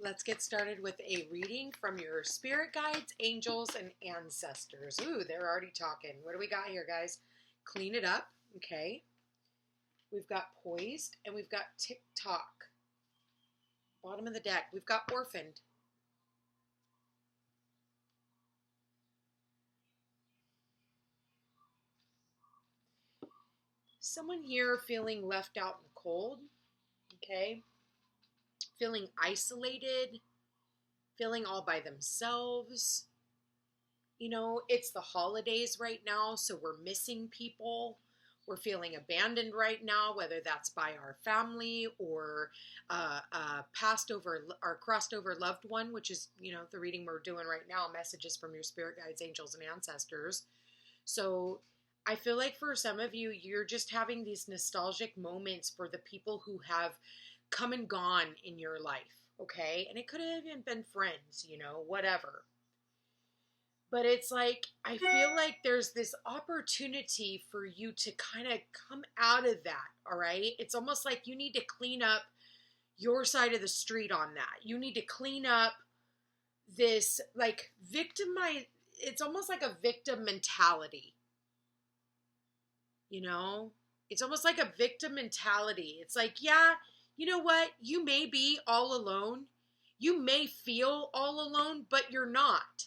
let's get started with a reading from your spirit guides, angels, and ancestors. Ooh, they're already talking. What do we got here, guys? Clean it up, okay? We've got poised, and we've got tick-tock. Bottom of the deck, we've got orphaned. Someone here feeling left out in the cold, okay? Feeling isolated, feeling all by themselves. You know, it's the holidays right now, so we're missing people. We're feeling abandoned right now, whether that's by our family or passed over or crossed over loved one, which is, you know, the reading we're doing right now, messages from your spirit guides, angels, and ancestors. So I feel like for some of you, you're just having these nostalgic moments for the people who have come and gone in your life, okay? And it could have even been friends, you know, whatever. But it's like, I feel like there's this opportunity for you to kind of come out of that, all right? It's almost like you need to clean up your side of the street on that. You need to clean up this, like, it's almost like a victim mentality. You know? It's almost like a victim mentality. It's like, yeah, you know what? You may be all alone. You may feel all alone, but you're not.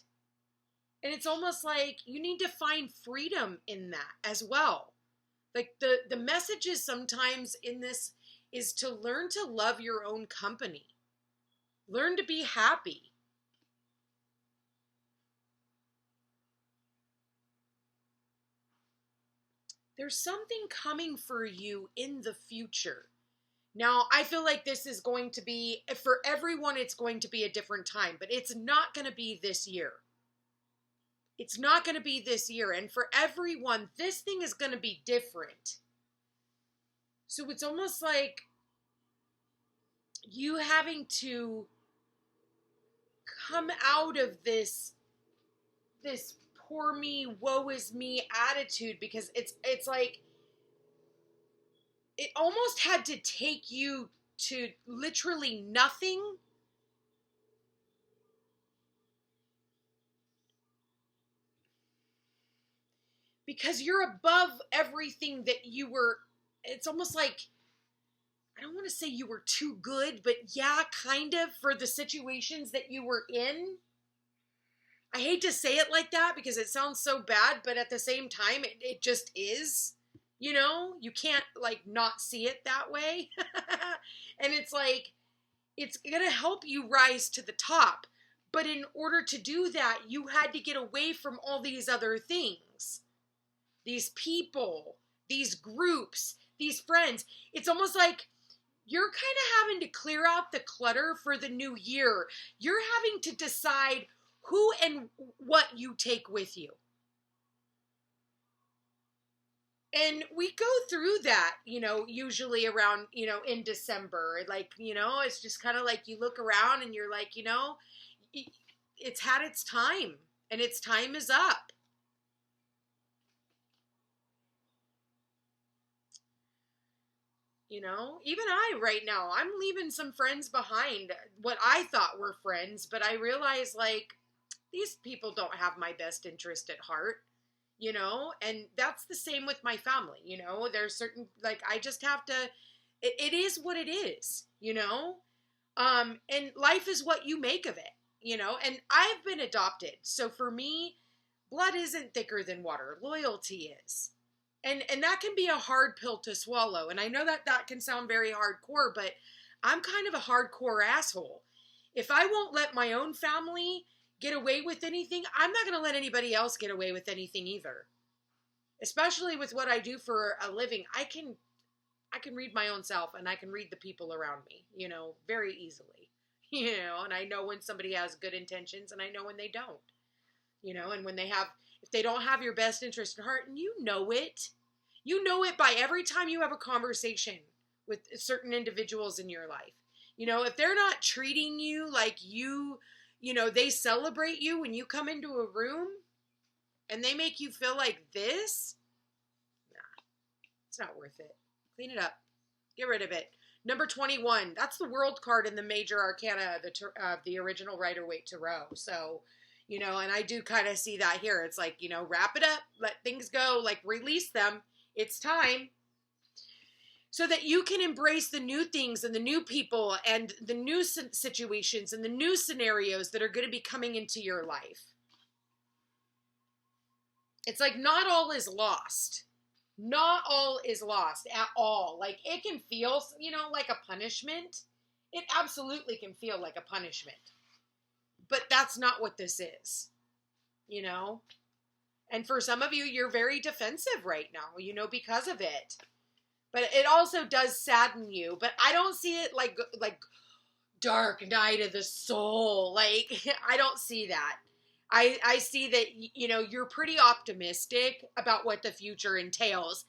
And it's almost like you need to find freedom in that as well. Like the messages sometimes in this is to learn to love your own company. Learn to be happy. There's something coming for you in the future. Now, I feel like this is going to be, for everyone, it's going to be a different time, but it's not going to be this year. It's not going to be this year. And for everyone, this thing is going to be different. So it's almost like you having to come out of this poor me, woe is me attitude, because it's like it almost had to take you to literally nothing because you're above everything that you were. It's almost like, I don't want to say you were too good, but yeah, kind of, for the situations that you were in. I hate to say it like that because it sounds so bad, but at the same time, it just is. You know, you can't, like, not see it that way. And it's like, it's going to help you rise to the top. But in order to do that, you had to get away from all these other things. These people, these groups, these friends. It's almost like you're kind of having to clear out the clutter for the new year. You're having to decide who and what you take with you. And we go through that, you know, usually around, you know, in December. Like, you know, it's just kind of like you look around and you're like, you know, it's had its time and its time is up. You know, even I right now, I'm leaving some friends behind, what I thought were friends, but I realize, like, these people don't have my best interest at heart. You know, and that's the same with my family. You know, there's certain, like, I just have to, it is what it is, you know, and life is what you make of it, you know, and I've been adopted. So for me, blood isn't thicker than water. Loyalty is. And that can be a hard pill to swallow. And I know that that can sound very hardcore, but I'm kind of a hardcore asshole. If I won't let my own family get away with anything, I'm not going to let anybody else get away with anything either. Especially with what I do for a living, I can read my own self and I can read the people around me, you know, very easily. You know, and I know when somebody has good intentions and I know when they don't. You know, and when if they don't have your best interest at heart, and you know it by every time you have a conversation with certain individuals in your life. You know, if they're not treating you like you know, they celebrate you when you come into a room and they make you feel like this, nah, it's not worth it. Clean it up. Get rid of it. Number 21, that's the world card in the major arcana of the original Rider-Waite Tarot. So, you know, and I do kind of see that here. It's like, you know, wrap it up, let things go, like release them. It's time. So that you can embrace the new things and the new people and the new situations and the new scenarios that are going to be coming into your life. It's like not all is lost. Not all is lost at all. Like it can feel, you know, like a punishment. It absolutely can feel like a punishment. But that's not what this is, you know? And for some of you, you're very defensive right now, you know, because of it. But it also does sadden you. But I don't see it like dark night of the soul. Like, I don't see that. I see that, you know, you're pretty optimistic about what the future entails.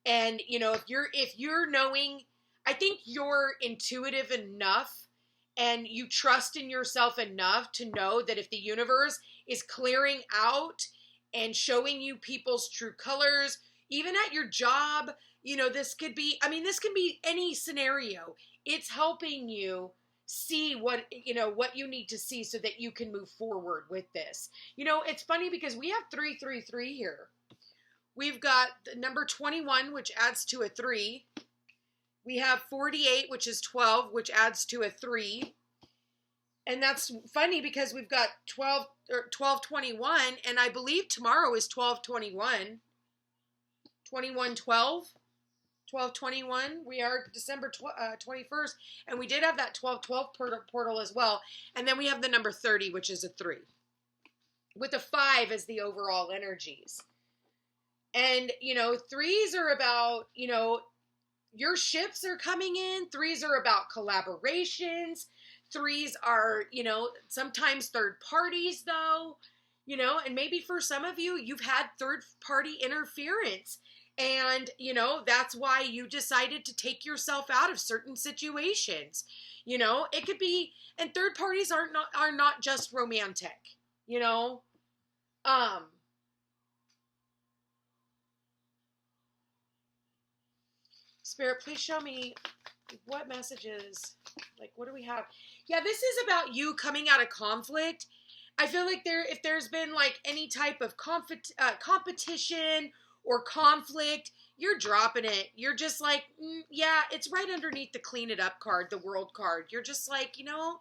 And, you know, if you're knowing, I think you're intuitive enough and you trust in yourself enough to know that if the universe is clearing out and showing you people's true colors, even at your job, you know, this could be, I mean, this can be any scenario. It's helping you see what, you know, what you need to see so that you can move forward with this. You know, it's funny because we have 333 here. We've got the number 21, which adds to a 3. We have 48, which is 12, which adds to a 3. And that's funny because we've got 1221, and I believe tomorrow is 1221. 2112. 1221. We are December 21st, and we did have that 1212 portal as well. And then we have the number 30, which is a 3, with a 5 as the overall energies. And, you know, 3s are about, you know, your shifts are coming in. 3s are about collaborations. 3s are, you know, sometimes third parties, though, you know, and maybe for some of you, you've had third party interference. And, you know, that's why you decided to take yourself out of certain situations. You know, it could be, and third parties are not just romantic, you know. Spirit, please show me what messages, like, what do we have? Yeah, this is about you coming out of conflict. I feel like if there's been like any type of competition or conflict, you're dropping it. You're just like, yeah, it's right underneath the clean it up card, the world card. You're just like, you know,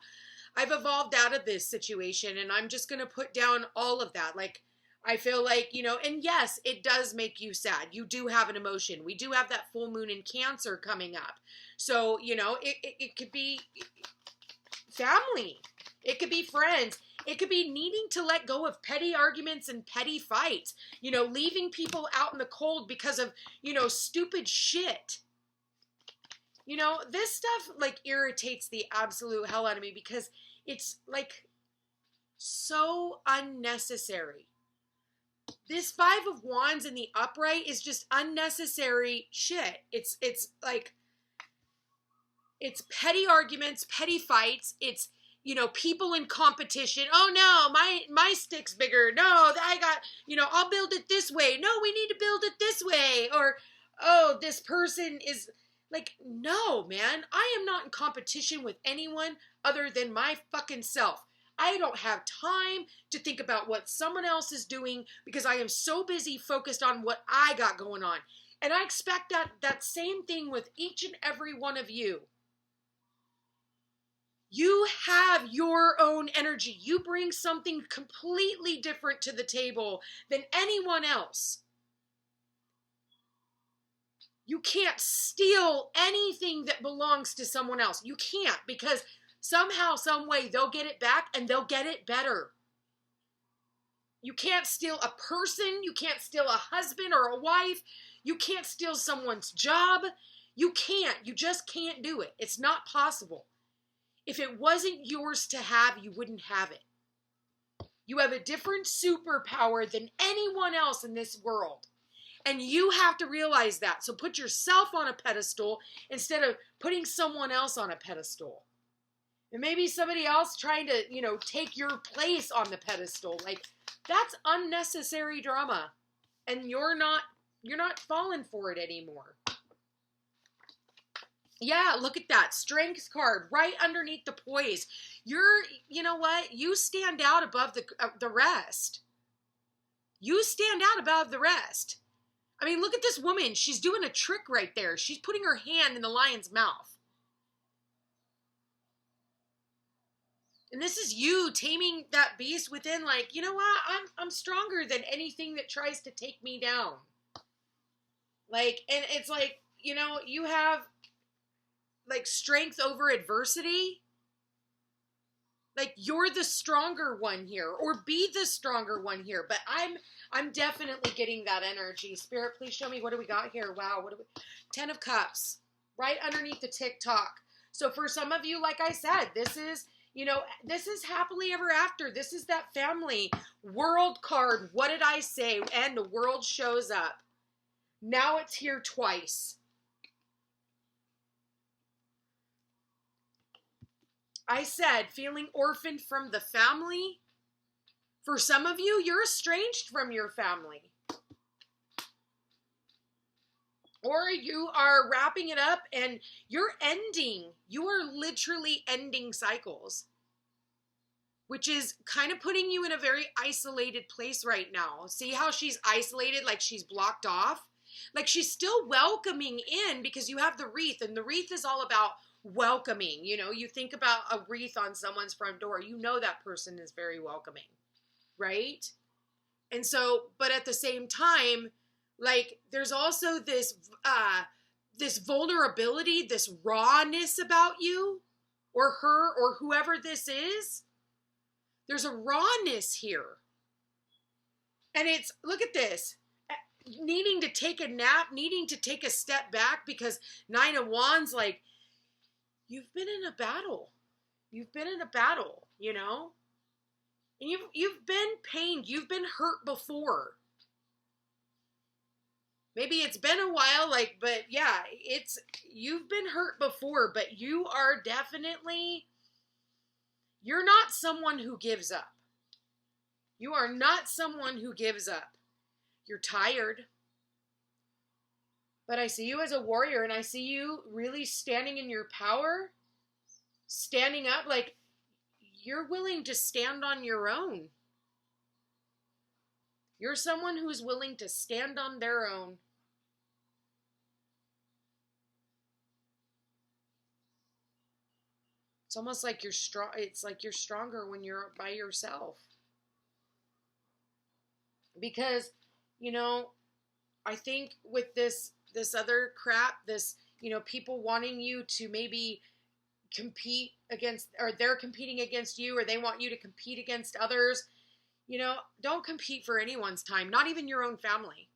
I've evolved out of this situation and I'm just going to put down all of that. Like, I feel like, you know, and yes, it does make you sad. You do have an emotion. We do have that full moon in Cancer coming up. So, you know, it could be family. It could be friends. It could be needing to let go of petty arguments and petty fights. You know, leaving people out in the cold because of, you know, stupid shit. You know, this stuff, like, irritates the absolute hell out of me because it's, like, so unnecessary. This 5 of Wands in the upright is just unnecessary shit. It's like, it's petty arguments, petty fights. It's, you know, people in competition. Oh no, my stick's bigger. No, I got, you know, I'll build it this way. No, we need to build it this way. Or, oh, this person is like, no, man, I am not in competition with anyone other than my fucking self. I don't have time to think about what someone else is doing because I am so busy focused on what I got going on. And I expect that same thing with each and every one of you. You have your own energy. You bring something completely different to the table than anyone else. You can't steal anything that belongs to someone else. You can't, because somehow, some way, they'll get it back and they'll get it better. You can't steal a person. You can't steal a husband or a wife. You can't steal someone's job. You can't. You just can't do it. It's not possible. If it wasn't yours to have, you wouldn't have it. You have a different superpower than anyone else in this world. And you have to realize that. So put yourself on a pedestal instead of putting someone else on a pedestal. And maybe somebody else trying to, you know, take your place on the pedestal. Like, that's unnecessary drama. And you're not falling for it anymore. Yeah, look at that. Strength card right underneath the poise. You know what? You stand out above the rest. You stand out above the rest. I mean, look at this woman. She's doing a trick right there. She's putting her hand in the lion's mouth. And this is you taming that beast within, like, you know what? I'm stronger than anything that tries to take me down. Like, and it's like, you know, you have like strength over adversity. Like, you're the stronger one here, or be the stronger one here. But I'm definitely getting that energy. Spirit, please show me, what do we got here? Wow, what do we? 10 of Cups, right underneath the TikTok. So for some of you, like I said, this is, you know, this is happily ever after. This is that family world card. What did I say? And the world shows up. Now it's here twice. I said, feeling orphaned from the family. For some of you, you're estranged from your family. Or you are wrapping it up and you're ending. You are literally ending cycles. Which is kind of putting you in a very isolated place right now. See how she's isolated, like she's blocked off? Like she's still welcoming in because you have the wreath. And the wreath is all about welcoming. You know, you think about a wreath on someone's front door, you know that person is very welcoming, right? And so, but at the same time, like there's also this this vulnerability, this rawness about you or her or whoever this is. There's a rawness here. And it's, look at this, needing to take a nap, needing to take a step back because 9 of Wands, like, you've been in a battle. You've been in a battle, you know? And you've been pained. You've been hurt before. Maybe it's been a while, like, but yeah, you've been hurt before, but you are definitely, you're not someone who gives up. You are not someone who gives up. You're tired. But I see you as a warrior, and I see you really standing in your power, standing up, like you're willing to stand on your own. You're someone who's willing to stand on their own. It's almost like you're strong. It's like you're stronger when you're by yourself. Because, you know, I think with this other crap, this, you know, people wanting you to maybe compete against, or they're competing against you, or they want you to compete against others. You know, don't compete for anyone's time, not even your own family.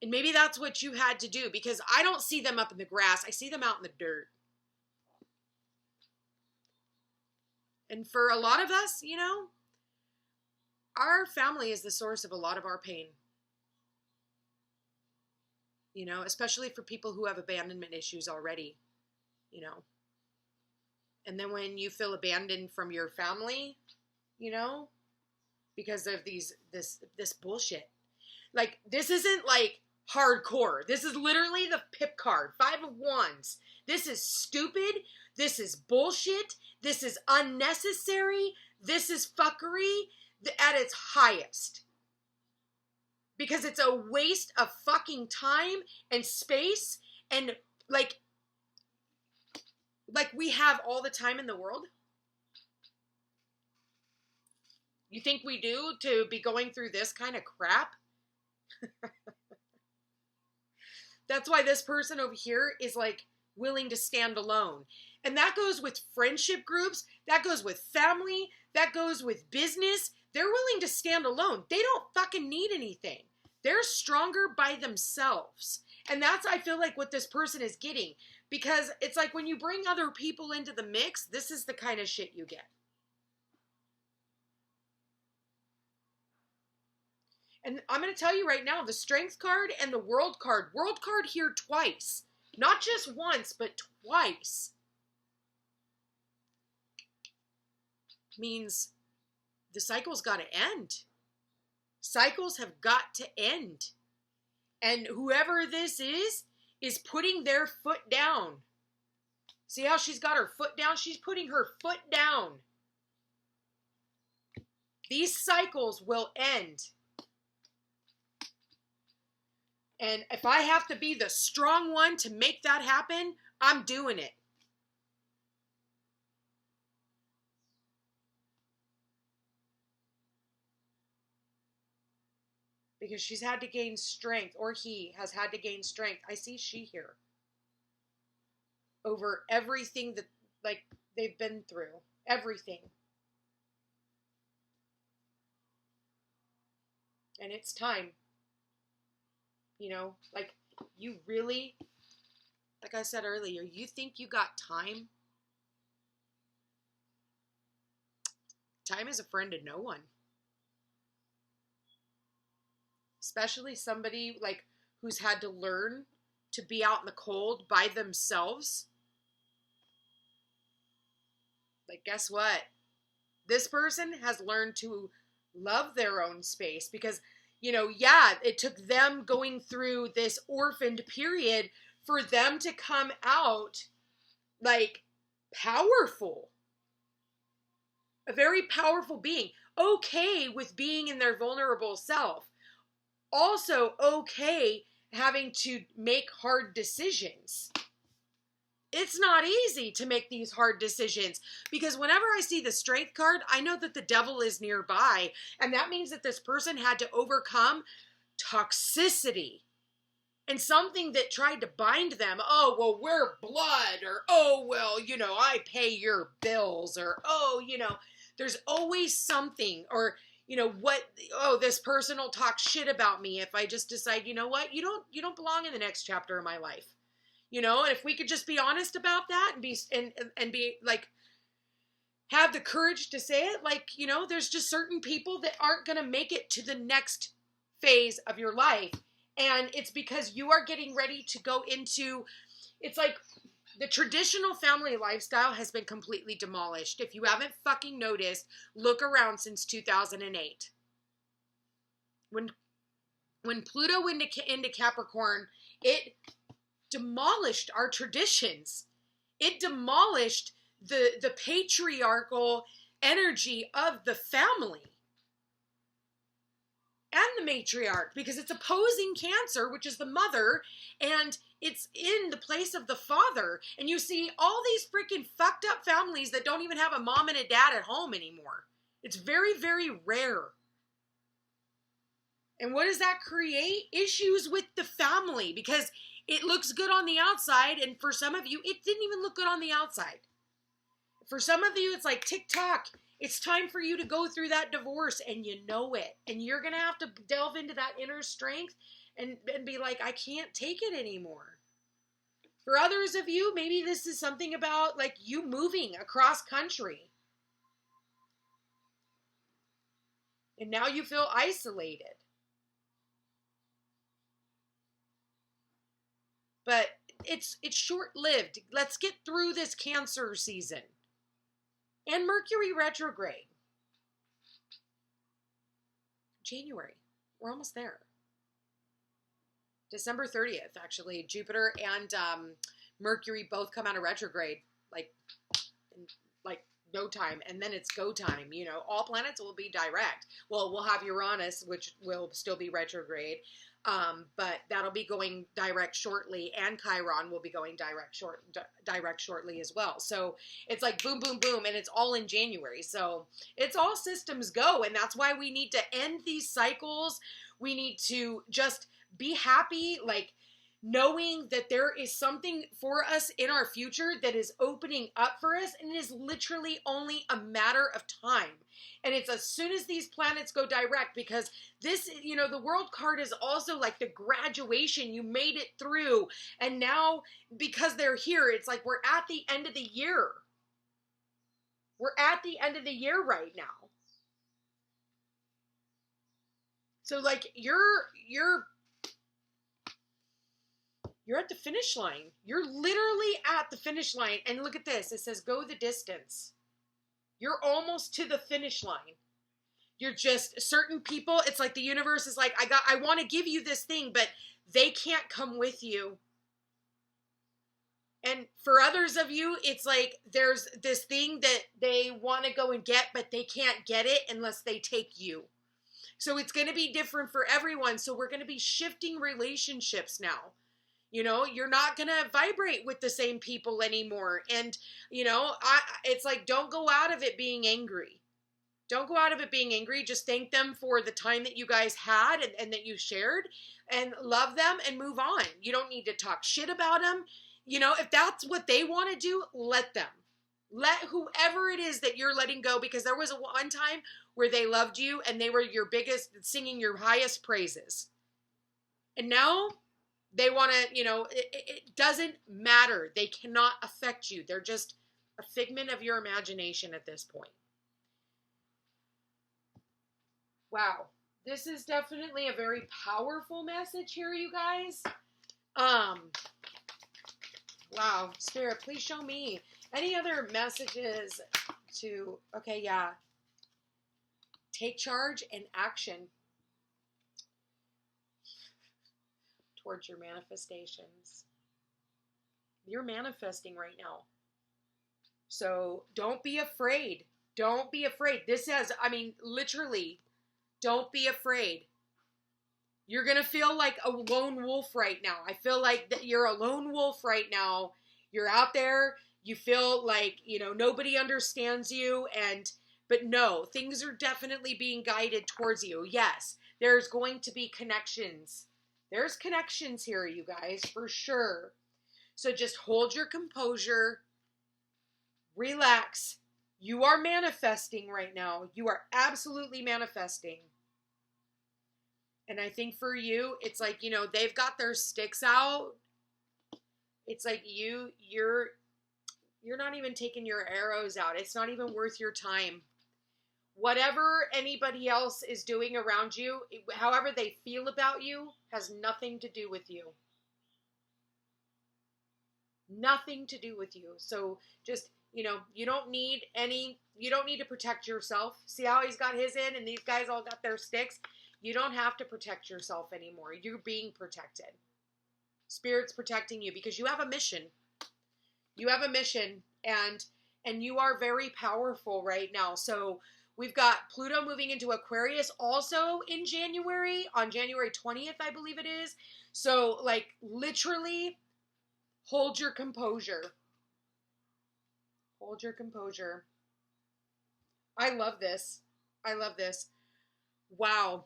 And maybe that's what you had to do, because I don't see them up in the grass. I see them out in the dirt. And for a lot of us, you know, our family is the source of a lot of our pain. You know, especially for people who have abandonment issues already, you know. And then when you feel abandoned from your family, you know, because of this bullshit. Like, this isn't like hardcore. This is literally the pip card, 5 of Wands. This is stupid. This is bullshit. This is unnecessary. This is fuckery at its highest. Because it's a waste of fucking time and space, and like we have all the time in the world. You think we do, to be going through this kind of crap? That's why this person over here is like willing to stand alone. And that goes with friendship groups, that goes with family, that goes with business. They're willing to stand alone. They don't fucking need anything. They're stronger by themselves. And that's, I feel like, what this person is getting. Because it's like when you bring other people into the mix, this is the kind of shit you get. And I'm going to tell you right now, the Strength card and the World card here twice. Not just once, but twice. Means the cycle's got to end. Cycles have got to end. And whoever this is is putting their foot down. See how she's got her foot down? She's putting her foot down. These cycles will end. And if I have to be the strong one to make that happen, I'm doing it. Because she's had to gain strength, or he has had to gain strength. I see she here. Over everything that, like, they've been through. Everything. And it's time. You know, like, you really, like I said earlier, you think you got time? Time is a friend to no one. Especially somebody, like, who's had to learn to be out in the cold by themselves. Like, guess what? This person has learned to love their own space because, you know, yeah, it took them going through this orphaned period for them to come out, like, powerful. A very powerful being. Okay with being in their vulnerable self. Also okay having to make hard decisions. It's not easy to make these hard decisions because whenever I see the strength card, I know that the devil is nearby. And that means that this person had to overcome toxicity and something that tried to bind them. Oh, well, we're blood, or, oh, well, you know, I pay your bills, or, oh, you know, there's always something, or, you know, what, oh, this person will talk shit about me if I just decide, you know what, you don't belong in the next chapter of my life. You know, and if we could just be honest about that and be like, have the courage to say it, like, you know, there's just certain people that aren't going to make it to the next phase of your life. And it's because you are getting ready to go into, it's like the traditional family lifestyle has been completely demolished. If you haven't fucking noticed, look around since 2008. When Pluto went into Capricorn, it demolished our traditions. It demolished the patriarchal energy of the family and the matriarch, because it's opposing Cancer, which is the mother, and it's in the place of the father. And you see all these freaking fucked up families that don't even have a mom and a dad at home anymore. It's very, very rare. And what does that create? Issues with the family, because it looks good on the outside, and for some of you, it didn't even look good on the outside. For some of you, it's like tick-tock. It's time for you to go through that divorce, and you know it. And you're going to have to delve into that inner strength and be like, I can't take it anymore. For others of you, maybe this is something about, like, you moving across country. And now you feel isolated. But it's short-lived. Let's get through this Cancer season. And Mercury retrograde. January. We're almost there. December 30th, actually. Jupiter and Mercury both come out of retrograde. In no time. And then it's go time. You know, all planets will be direct. Well, we'll have Uranus, which will still be retrograde. But that'll be going direct shortly, and Chiron will be going direct shortly as well. So it's like boom, boom, boom, and it's all in January. So it's all systems go, and that's why we need to end these cycles. We need to just be happy, like knowing that there is something for us in our future that is opening up for us, and it is literally only a matter of time. And it's as soon as these planets go direct, because this, you know, the world card is also like the graduation. You made it through. And now, because they're here, it's like we're at the end of the year. We're at the end of the year right now. So, like, you're at the finish line. You're literally at the finish line. And look at this. It says, go the distance. You're almost to the finish line. You're just, certain people, it's like the universe is like, I want to give you this thing, but they can't come with you. And for others of you, it's like there's this thing that they want to go and get, but they can't get it unless they take you. So it's going to be different for everyone. So we're going to be shifting relationships now. You know, you're not going to vibrate with the same people anymore. And, you know, it's like, don't go out of it being angry. Don't go out of it being angry. Just thank them for the time that you guys had and that you shared, and love them and move on. You don't need to talk shit about them. You know, if that's what they want to do, let them. Let whoever it is that you're letting go, because there was one time where they loved you and they were your biggest, singing your highest praises. And now they want to, you know, it doesn't matter. They cannot affect you. They're just a figment of your imagination at this point. Wow. This is definitely a very powerful message here, you guys. Wow. Spirit, please show me any other messages to, okay, yeah. Take charge and action towards your manifestations. You're manifesting right now. So don't be afraid. Don't be afraid. This has, I mean, literally, don't be afraid. You're going to feel like a lone wolf right now. I feel like that you're a lone wolf right now. You're out there. You feel like, you know, nobody understands you. But no, things are definitely being guided towards you. Yes, there's going to be connections. There's connections here, you guys, for sure. So just hold your composure. Relax. You are manifesting right now. You are absolutely manifesting. And I think for you, it's like, you know, they've got their sticks out. It's like you're not even taking your arrows out. It's not even worth your time. Whatever anybody else is doing around you, however they feel about you, has nothing to do with you. Nothing to do with you. So just, you know, you don't need to protect yourself. See how he's got his in and these guys all got their sticks? You don't have to protect yourself anymore. You're being protected. Spirit's protecting you because you have a mission. You have a mission, and you are very powerful right now. So we've got Pluto moving into Aquarius also in January, on January 20th, I believe it is. So, like, literally, hold your composure. Hold your composure. I love this. I love this. Wow.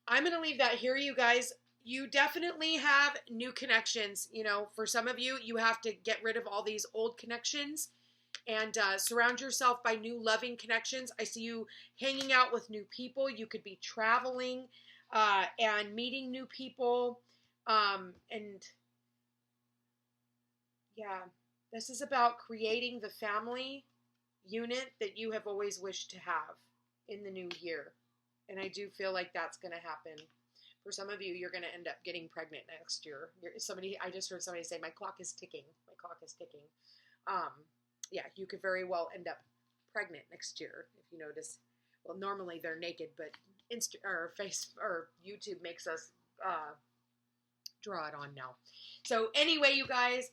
I'm going to leave that here, you guys. You definitely have new connections. You know, for some of you, you have to get rid of all these old connections and surround yourself by new loving connections. I see you hanging out with new people. You could be traveling and meeting new people. And yeah, this is about creating the family unit that you have always wished to have in the new year. And I do feel like that's going to happen. For some of you, you're going to end up getting pregnant next year. I just heard somebody say, my clock is ticking. My clock is ticking. Yeah, you could very well end up pregnant next year. If you notice, well, normally they're naked, but YouTube makes us draw it on now. So anyway, you guys,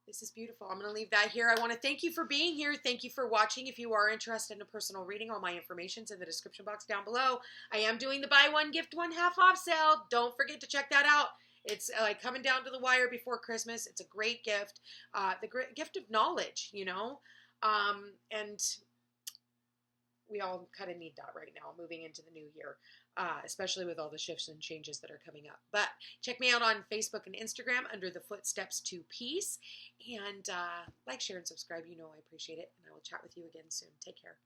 this is beautiful. I'm going to leave that here. I want to thank you for being here. Thank you for watching. If you are interested in a personal reading, all my information's in the description box down below. I am doing the buy one, gift one half off sale. Don't forget to check that out. It's like coming down to the wire before Christmas. It's a great gift. The great gift of knowledge, you know. And we all kind of need that right now moving into the new year, especially with all the shifts and changes that are coming up. But check me out on Facebook and Instagram under the Footsteps to Peace. And like, share, and subscribe. You know I appreciate it. And I will chat with you again soon. Take care.